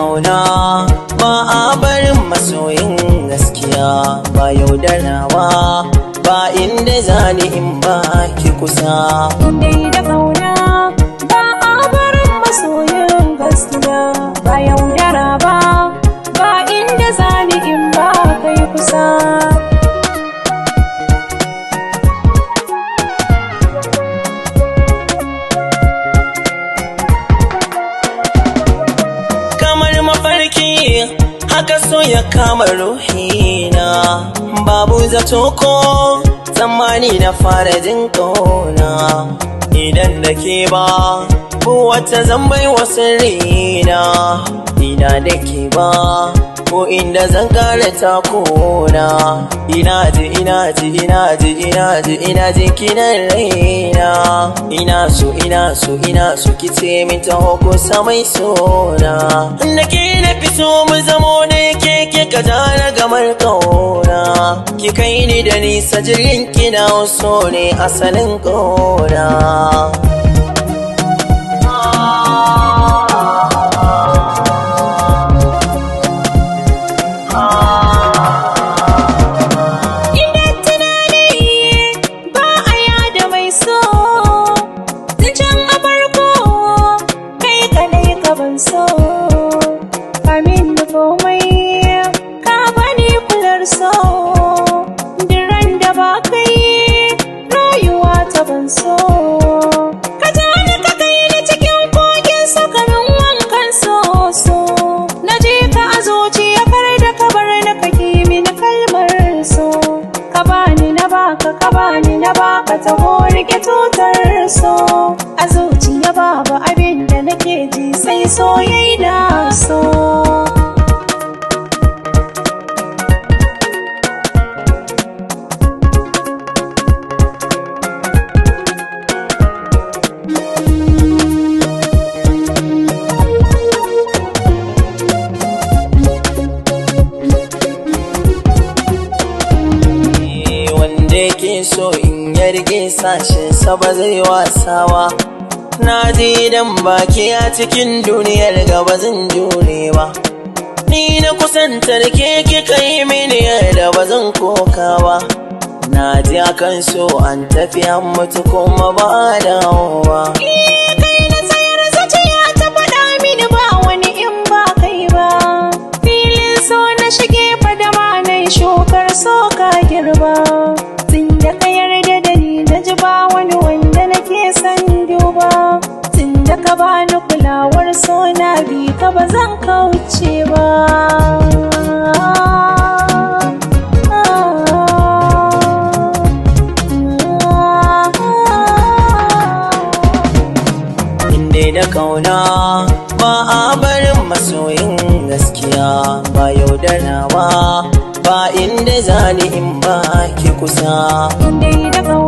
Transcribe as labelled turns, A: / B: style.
A: kauna ba a barin masoyin gaskiya, ba yaudarawa ba inda zani in ba ki kusa.
B: Dai da kauna ba a barin masoyin gaskiya, ba yaudara ba inda zani in ba kai kusa.
A: Haka so ya kama ruhina, babu zato ko tsammani na fara jin ƙauna. Idan da ke ba wata zan bai wasu rina, ina da ke ba ko inda zan kara takona. Ina ji kinan raina, ina so ki ce min taho kusa mai sona. Da ke na fi so mu zamo ne ke ka jara gamar kauna, ki kai ni da nisa jirgin kina so ne asalin kauna.
B: So kamin da komai ka bani kular so, diran da ba kai rayuwa ta ban so. Ka tani ka kai ni cikin kogin sakamin wankan so na je ka a zuciya kar da ka bar na kake mini kalmar so. Ka bani na baka ta rike tutar so. A zuciya babu abin da nake ji sai soyayya so.
A: Wanda ke so in yarge sashen sa ba zai wasawa. Na ji idan baki a cikin duniyar gaba zan jure ba. Ni na kusantar ke kika yi mini da ba zan koka ba. Na ji akan so an tafi an mutu kuma ba dawowa.
B: Kai na tsayar zuciya ta faɗa mini ba wani in ba kai ba. Filin so na shige fadama na shukar so ka girba. Tun da ka yarda da ni na ji ba wani wanda nake son duba. Tun da ka bani kulawar so na bi ka ba zan kauce ba.
A: Da kauna ba a barin masoyin gaskiya, ba yaudarawa ba inda zani in ba ki kusa.
B: Dai da kauna